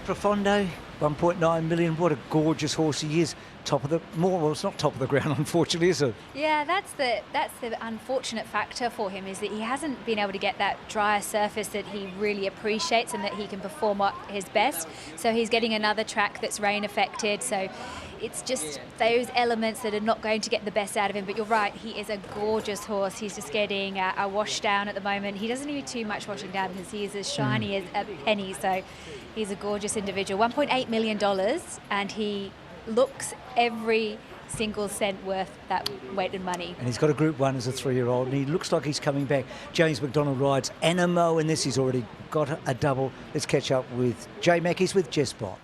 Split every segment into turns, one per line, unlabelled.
Profondo, 1.9 million. What a gorgeous horse he is. Top of the well, it's not top of the ground, unfortunately, is it?
Yeah, that's the unfortunate factor for him, is that he hasn't been able to get that drier surface that he really appreciates and that he can perform at his best. So he's getting another track that's rain affected. So it's just those elements that are not going to get the best out of him. But you're right, he is a gorgeous horse. He's just getting a wash down at the moment. He doesn't need too much washing down because he is as shiny as a penny. So he's a gorgeous individual. $1.8 million, and he looks every single cent worth that weight in money.
And he's got a Group 1 as a 3-year-old, and he looks like he's coming back. James McDonald rides Animo in this. He's already got a double. Let's catch up with Jay Mackey's with Jess Bott.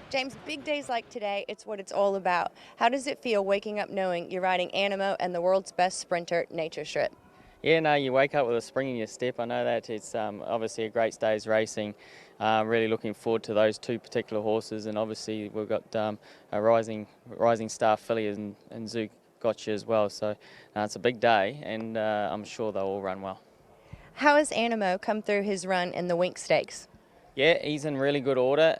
James, big days like today, it's what it's all about. How does it feel waking up knowing you're riding Animo and the world's best sprinter, Nature Strip?
Yeah, no, you wake up with a spring in your step. I know that. It's obviously a great day's racing. Really looking forward to those two particular horses, and obviously we've got a rising star filly and Zoo Gotcha as well. So it's a big day, and I'm sure they'll all run well.
How has Animo come through his run in the Wink Stakes?
Yeah, he's in really good order.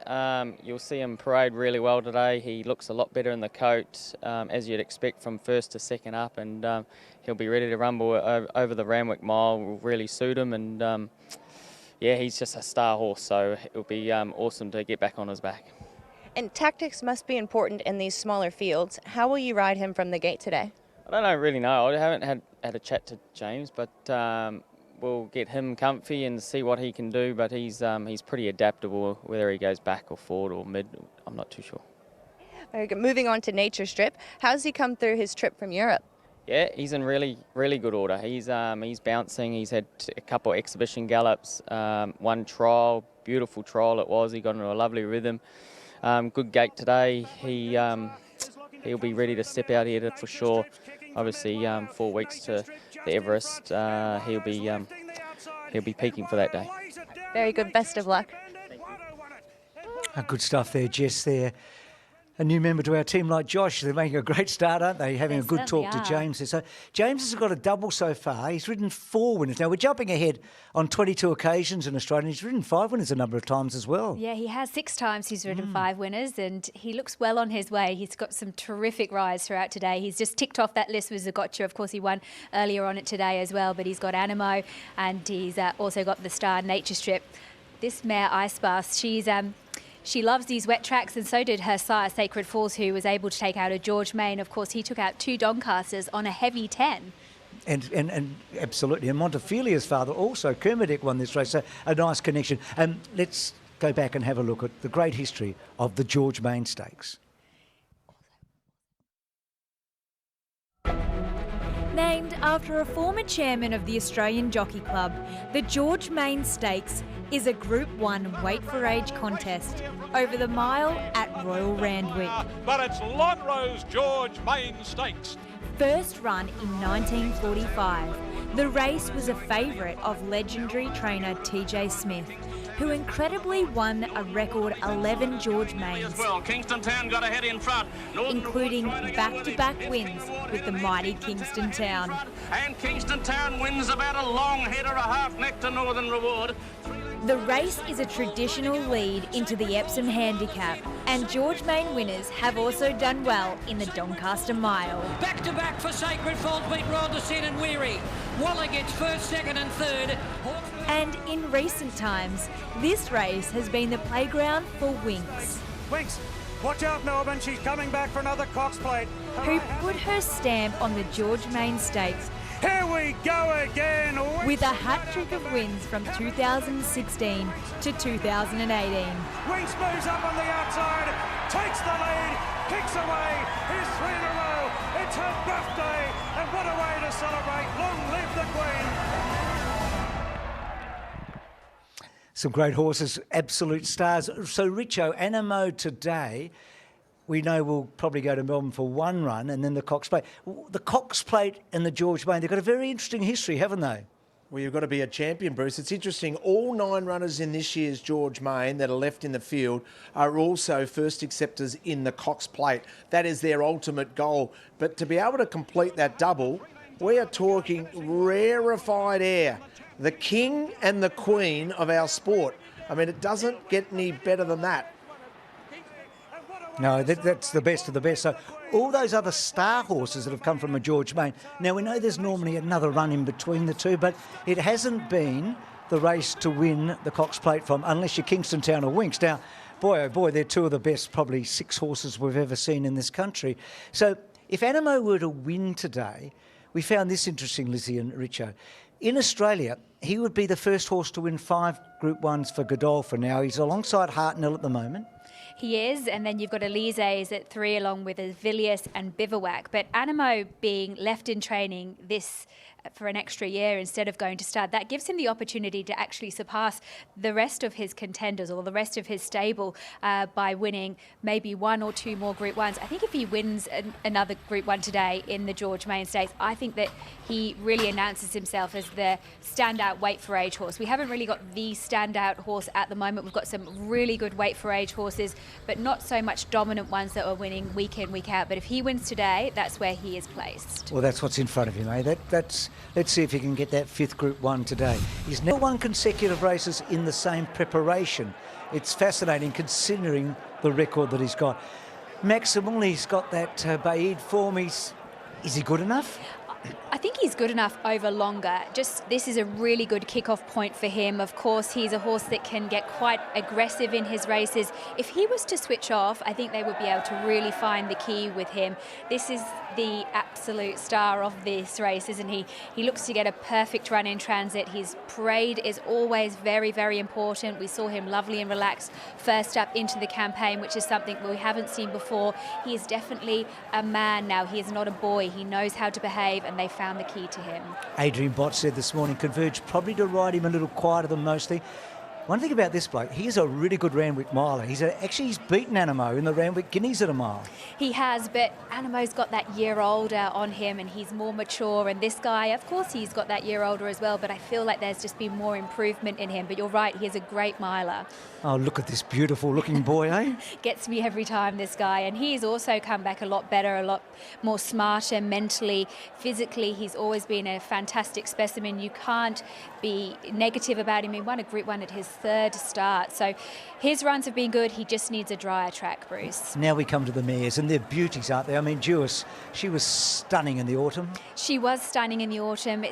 You'll see him parade really well today. He looks a lot better in the coat, as you'd expect from first to second up, and he'll be ready to rumble over the Randwick Mile. Will really suit him, and yeah, he's just a star horse, so it'll be awesome to get back on his back.
And tactics must be important in these smaller fields. How will you ride him from the gate today?
I don't really know. I haven't had a chat to James, but we'll get him comfy and see what he can do. But he's pretty adaptable, whether he goes back or forward or mid. I'm not too sure.
Very good. Moving on to Nature Strip. How's he come through his trip from Europe?
Yeah, he's in really good order. He's bouncing. He's had a couple of exhibition gallops, one trial, beautiful trial it was. He got into a lovely rhythm. Good gait today. He'll be ready to step out here for sure. Obviously, 4 weeks to the Everest. He'll be peaking for that day.
Very good. Best of luck.
Good stuff there, Jess. There. A new member to our team like Josh. They're making a great start, aren't they? Having a good talk to James. So James has got a double so far. He's ridden 4 winners. Now, we're jumping ahead on 22 occasions in Australia. He's ridden 5 winners a number of times as well.
Yeah, he has 6 times he's ridden 5 winners, and he looks well on his way. He's got some terrific rides throughout today. He's just ticked off that list with Zagotcha. Of course, he won earlier on it today as well, but he's got Animo, and he's also got the star Nature Strip. This mare, Ice Bath, she loves these wet tracks, and so did her sire, Sacred Falls, who was able to take out a George Main. Of course, he took out 2 Doncasters on a heavy 10.
And absolutely. And Montefilia's father also, Kermadec, won this race. So a nice connection. Let's go back and have a look at the great history of the George Main Stakes.
Named after a former chairman of the Australian Jockey Club, the George Main Stakes is a Group 1 weight for age contest over the mile at Royal Randwick.
But it's Lonhro's George Main Stakes.
First run in 1945, the race was a favourite of legendary trainer TJ Smith, who incredibly won a record 11 George Mains,
Well, Kingston Town got ahead in front,
including back-to-back wins with the mighty Kingston Town.
and Kingston Town wins about a long header, a half neck to Northern Reward.
The race is a traditional lead into the Epsom Handicap, and George Main winners have also done well in the Doncaster Mile.
Back to back for Sacred Falls beat Royal Descent and Weary. Waller gets first, second and third.
And in recent times, this race has been the playground for Winks,
Winks, watch out Melbourne, she's coming back for another Cox Plate.
who put her stamp on the George Main Stakes
Here we go again.
with a hat-trick of wins from 2016 to 2018.
Winks moves up on the outside, takes the lead, kicks away. Here's 3 in a row. It's her birthday, and what a way to celebrate. Long live the Queen.
Some great horses, absolute stars. So, Richo, Animo today, we know we'll probably go to Melbourne for 1 run and then the Cox Plate. The Cox Plate and the George Main, they've got a very interesting history, haven't they?
Well, you've got to be a champion, Bruce. It's interesting. All 9 runners in this year's George Main that are left in the field are also first acceptors in the Cox Plate. That is their ultimate goal. But to be able to complete that double, we are talking rarefied air. The king and the queen of our sport. I mean, it doesn't get any better than that.
No, that's the best of the best. So all those other star horses that have come from a George Main, now we know there's normally another run in between the two, but it hasn't been the race to win the Cox Plate from, unless you're Kingston Town or Winks. Now, boy, oh boy, they're two of the best, probably 6 horses we've ever seen in this country. So if Animo were to win today, we found this interesting, Lizzie and Richo. In Australia, he would be the first horse to win 5 Group 1s for Godolphin. Now, he's alongside Hartnell at the moment.
He is, and then you've got Elise's at 3 along with Villiers and Bivouac. But Animo being left in training this for an extra year instead of going to stud, that gives him the opportunity to actually surpass the rest of his contenders or the rest of his stable by winning maybe 1 or 2 more Group 1s. I think if he wins another Group 1 today in the George Main Stakes, I think that he really announces himself as the standout weight for age horse. We haven't really got the standout horse at the moment. We've got some really good weight for age horses, but not so much dominant ones that are winning week in, week out. But if he wins today, that's where he is placed.
Well, that's what's in front of him, eh? Let's see if he can get that 5th Group 1 today. He's never won consecutive races in the same preparation. It's fascinating considering the record that he's got. Maximal, he's got that Baid form. Is he good enough?
I think he's good enough over longer. Just this is a really good kick-off point for him. Of course, he's a horse that can get quite aggressive in his races. If he was to switch off, I think they would be able to really find the key with him. This is the absolute star of this race, isn't he? He looks to get a perfect run in transit. His parade is always very, very important. We saw him lovely and relaxed first up into the campaign, which is something we haven't seen before. He is definitely a man now. He is not a boy. He knows how to behave, and they found the key to him.
Adrian Bott said this morning, Converge probably to ride him a little quieter than mostly. One thing about this bloke, he is a really good Randwick miler. He's beaten Animo in the Randwick Guineas at a mile.
He has, but Animo's got that year older on him and he's more mature. And this guy, of course, he's got that year older as well, but I feel like there's just been more improvement in him. But you're right, he is a great miler.
Oh, look at this beautiful looking boy, eh?
Gets me every time, this guy. And he's also come back a lot better, a lot more smarter mentally, physically. He's always been a fantastic specimen. You can't be negative about him. He won a Group 1 at his 3rd start. So his runs have been good. He just needs a drier track, Bruce.
Now we come to the mares, and they're beauties, aren't they? I mean, Jewess, she was stunning in the autumn.
She was stunning in the autumn.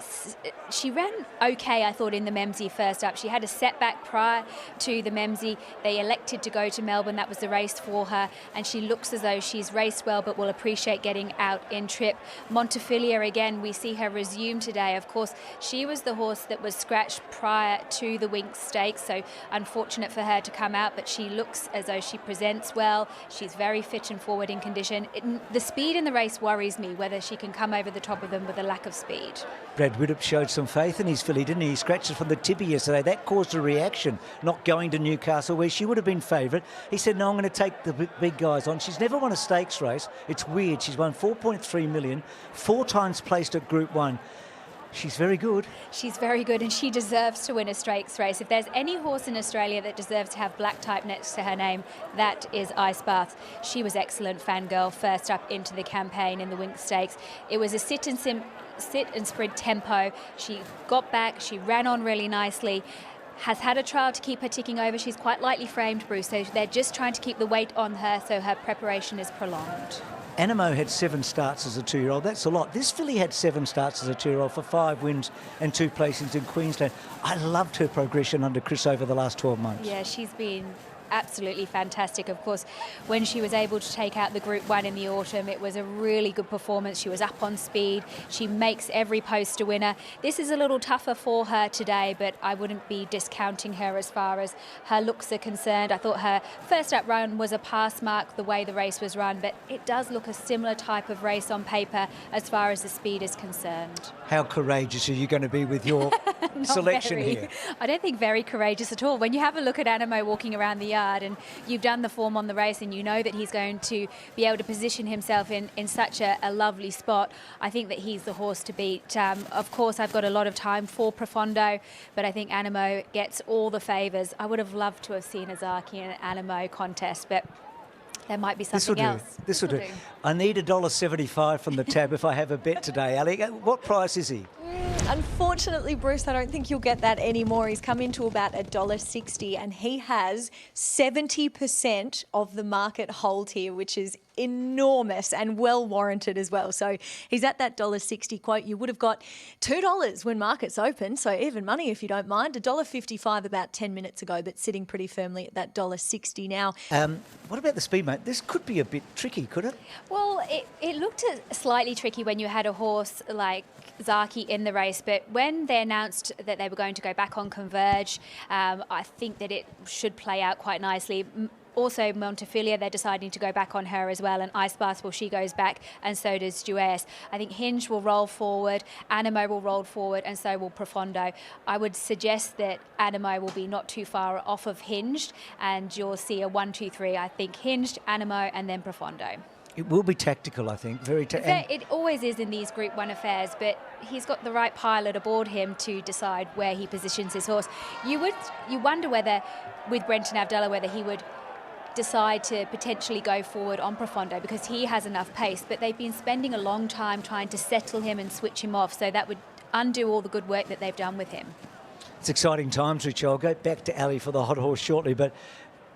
She ran okay, I thought, in the Memsie first up. She had a setback prior to the Memsie. They elected to go to Melbourne. That was the race for her, and she looks as though she's raced well, but will appreciate getting out in trip. Montefilia, again, we see her resume today. Of course, she was the horse that was scratched prior to the Winks Stakes, so unfortunate for her to come out, but she looks as though she presents well. She's very fit and forward in condition. The speed in the race worries me, whether she can come over the top of them with a lack of speed.
Brad Widdop showed some faith in his filly, didn't he? He scratched it from the tibia yesterday. That caused a reaction, not going to Newcastle, where she would have been favourite. He said, no, I'm going to take the big guys on. She's never won a stakes race. It's weird. She's won 4.3 million, 4 times placed at Group 1. She's very good.
She's very good, and she deserves to win a stakes race. If there's any horse in Australia that deserves to have black type next to her name, that is Ice Bath. She was excellent, Fangirl, first up into the campaign in the Winks Stakes. It was a sit and sprint tempo. She got back, she ran on really nicely. Has had a trial to keep her ticking over. She's quite lightly framed, Bruce, so they're just trying to keep the weight on her so her preparation is prolonged.
Animo had 7 starts as a 2-year-old. That's a lot. This filly had 7 starts as a 2-year-old for 5 wins and 2 placings in Queensland. I loved her progression under Chris over the last 12 months.
Yeah, she's been absolutely fantastic. Of course, when she was able to take out the Group 1 in the autumn, it was a really good performance. She was up on speed. She makes every post a winner. This is a little tougher for her today, but I wouldn't be discounting her as far as her looks are concerned. I thought her first up run was a pass mark the way the race was run, but it does look a similar type of race on paper as far as the speed is concerned.
How courageous are you going to be with your selection here?
I don't think very courageous at all. When you have a look at Animo walking around the yard and you've done the form on the race and you know that he's going to be able to position himself in such a lovely spot, I think that he's the horse to beat. Of course, I've got a lot of time for Profondo, but I think Animo gets all the favours. I would have loved to have seen a Zaki in an Animo contest, but there might be something else.
This will do. I need $1.75 from the tab if I have a bet today, Ali. What price is he?
Unfortunately, Bruce, I don't think you'll get that anymore. He's come into about $1.60 and he has 70% of the market hold here, which is enormous and well warranted as well. So he's at that $1.60 quote. You would have got $2 when markets open, so even money if you don't mind. $1.55 about 10 minutes ago, but sitting pretty firmly at that $1.60 now.
What about the speed, mate? This could be a bit tricky, could it?
Well, it looked slightly tricky when you had a horse like Zaki in the race, but when they announced that they were going to go back on Converge, I think that it should play out quite nicely. Also, Montefilia, they're deciding to go back on her as well, and Ice Bath, well, she goes back, and so does Duais. I think Hinge will roll forward, Animo will roll forward, and so will Profondo. I would suggest that Animo will be not too far off of Hinged, and you'll see a 1-2-3. I think Hinged, Animo, and then Profondo.
It will be tactical, I think. Very
it always is in these Group 1 affairs, but he's got the right pilot aboard him to decide where he positions his horse. You wonder whether, with Brenton Avdulla, whether he would decide to potentially go forward on Profondo because he has enough pace, but they've been spending a long time trying to settle him and switch him off, so that would undo all the good work that they've done with him.
It's exciting times, Rich. I'll go back to Ali for the hot horse shortly, but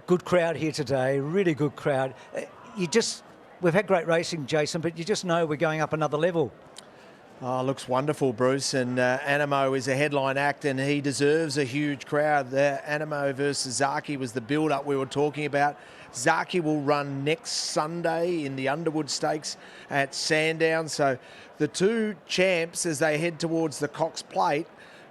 good crowd here today, really good crowd. We've had great racing, Jason, but you just know we're going up another level.
Oh, looks wonderful, Bruce. And Animo is a headline act and he deserves a huge crowd. The Animo versus Zaki was the build-up we were talking about. Zaki will run next Sunday in the Underwood Stakes at Sandown. So the two champs, as they head towards the Cox Plate,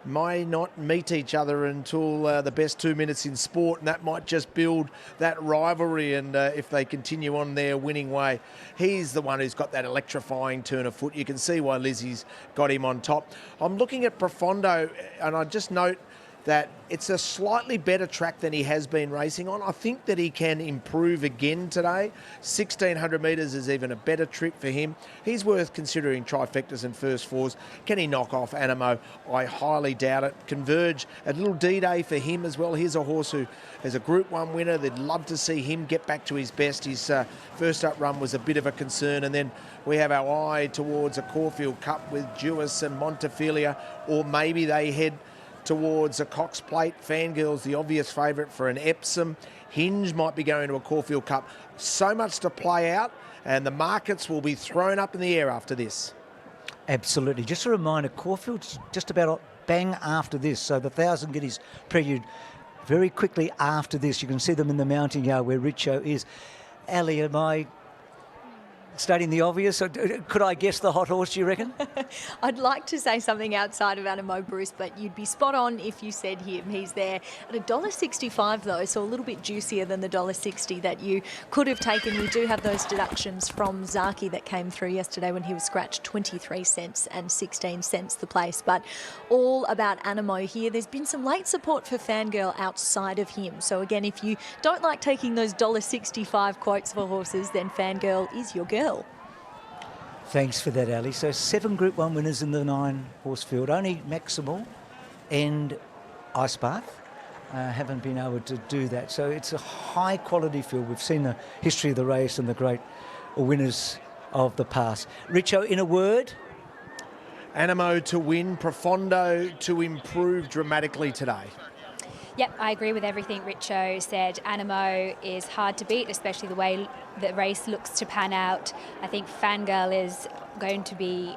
may not meet each other until the best 2 minutes in sport, and that might just build that rivalry. And if they continue on their winning way, he's the one who's got that electrifying turn of foot. You can see why Lizzie's got him on top. I'm looking at Profondo, and I just note that it's a slightly better track than he has been racing on. I think that he can improve again today. 1,600 metres is even a better trick for him. He's worth considering trifectas and first fours. Can he knock off Animo? I highly doubt it. Converge, a little D-Day for him as well. Here's a horse who is a Group 1 winner. They'd love to see him get back to his best. His first up run was a bit of a concern. And then we have our eye towards a Caulfield Cup with Duais and Montefilia, or maybe they head towards a Cox Plate. Fangirl's the obvious favourite for an Epsom. Hinge might be going to a Caulfield Cup. So much to play out, and the markets will be thrown up in the air after this.
Absolutely. Just a reminder, Caulfield's just about bang after this, so the 1,000 Guineas prelude very quickly after this. You can see them in the mounting yard where Richo is. Ali, am I stating the obvious? Could I guess the hot horse, do you reckon?
I'd like to say something outside of Animo, Bruce, but you'd be spot on if you said him. He's there at $1.65 though, so a little bit juicier than the $1.60 that you could have taken. We do have those deductions from Zaki that came through yesterday when he was scratched 23 cents and 16 cents the place, but all about Animo here. There's been some late support for Fangirl outside of him. So again, if you don't like taking those $1.65 quotes for horses, then Fangirl is your girl.
Thanks for that, Ali. So 7 Group 1 winners in the 9-horse field. Only Maximal and Ice Bath haven't been able to do that. So it's a high-quality field. We've seen the history of the race and the great winners of the past. Richo, in a word?
Animo to win, Profondo to improve dramatically today.
Yep, I agree with everything Richo said. Animo is hard to beat, especially the way the race looks to pan out. I think Fangirl is going to be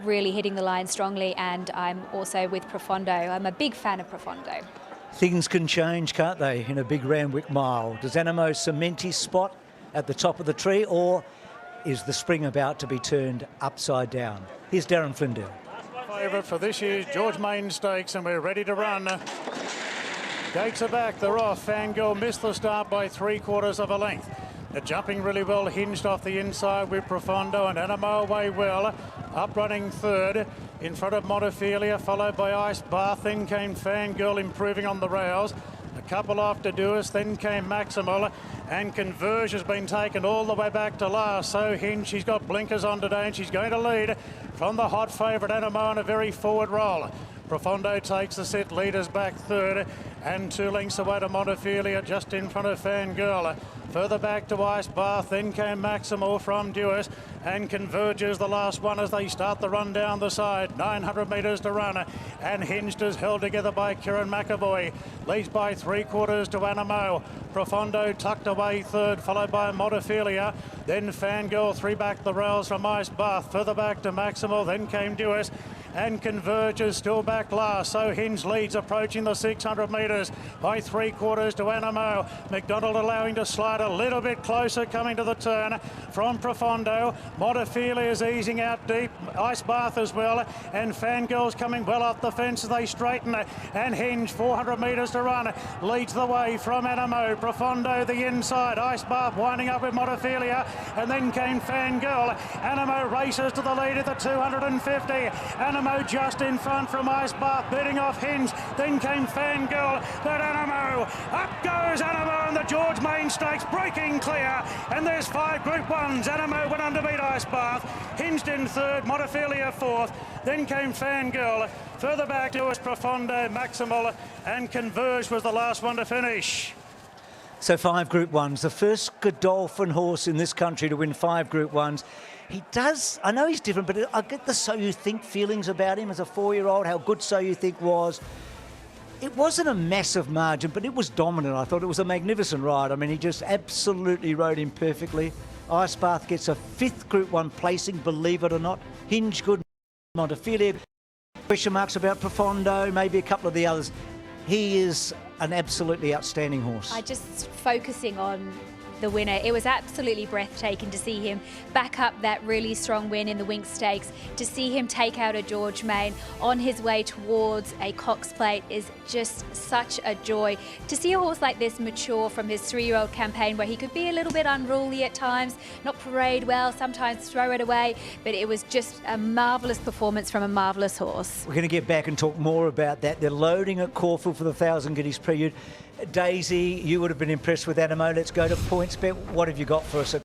really hitting the line strongly, and I'm also with Profondo. I'm a big fan of Profondo.
Things can change, can't they, in a big Randwick mile? Does Animo cement his spot at the top of the tree, or is the spring about to be turned upside down? Here's Darren Flindale.
Favourite for this year's George Main Stakes, and we're ready to run. Gates are back, they're off. Fangirl missed the start by 3/4 of a length. They're jumping really well, hinged off the inside with Profondo, and Animo away well. Up running third in front of Montefilia, followed by Ice Bath. Then came Fangirl improving on the rails. A couple after Duais, then came Maximal, and Converge has been taken all the way back to last. So Hinge, she's got blinkers on today, and she's going to lead from the hot favourite Animo on a very forward roll. Profondo takes the set, leaders back third, and 2 lengths away to Montefilia, just in front of Fangirl. Further back to Ice Bath, then came Maximal from Dewis and converges the last one as they start the run down the side. 900 metres to run, and Hinged is held together by Kieran McAvoy. Leads by 3/4 to Animo. Profondo tucked away third, followed by Montefilia. Then Fangirl, 3 back the rails from Ice Bath. Further back to Maximal, then came Dewis. And Converges still back last. So Hinge leads, approaching the 600 metres by 3/4 to Animo. McDonald allowing to slide a little bit closer, coming to the turn from Profondo. Montefilia is easing out deep. Ice Bath as well. And Fangirl's coming well off the fence as they straighten. And Hinge, 400 metres to run, leads the way from Animo. Profondo the inside. Ice Bath winding up with Montefilia. And then came Fangirl. Animo races to the lead at the 250. Animo just in front from Ice Bath, beating off Hinge. Then came Fangirl, but Animo. Up goes Animo and the George Main Stakes, breaking clear. And there's 5 Group 1s. Animo went on to beat Ice Bath. Hinged in third, Montefilia fourth. Then came Fangirl. Further back to us, Profondo, Maximal, and Converge was the last one to finish.
So 5 Group 1s, the first Godolphin horse in this country to win 5 Group 1s. He does, I know he's different, but I get the So You Think feelings about him as a 4-year-old, how good So You Think was. It wasn't a massive margin, but it was dominant. I thought it was a magnificent ride. I mean, he just absolutely rode him perfectly. Ice Bath gets a 5th Group 1 placing, believe it or not. Hinge good, Montefilia. Question marks about Profondo, maybe a couple of the others. He is an absolutely outstanding horse.
I just focusing on the winner. It was absolutely breathtaking to see him back up that really strong win in the Winx Stakes. To see him take out a George Main on his way towards a Cox Plate is just such a joy. To see a horse like this mature from his 3-year-old campaign, where he could be a little bit unruly at times, not parade well, sometimes throw it away, but it was just a marvellous performance from a marvellous horse.
We're going to get back and talk more about that. They're loading at Caulfield for the 1,000 Guineas Prelude. Daisy, you would have been impressed with Animo. Let's go to PointsBet. What have you got for us at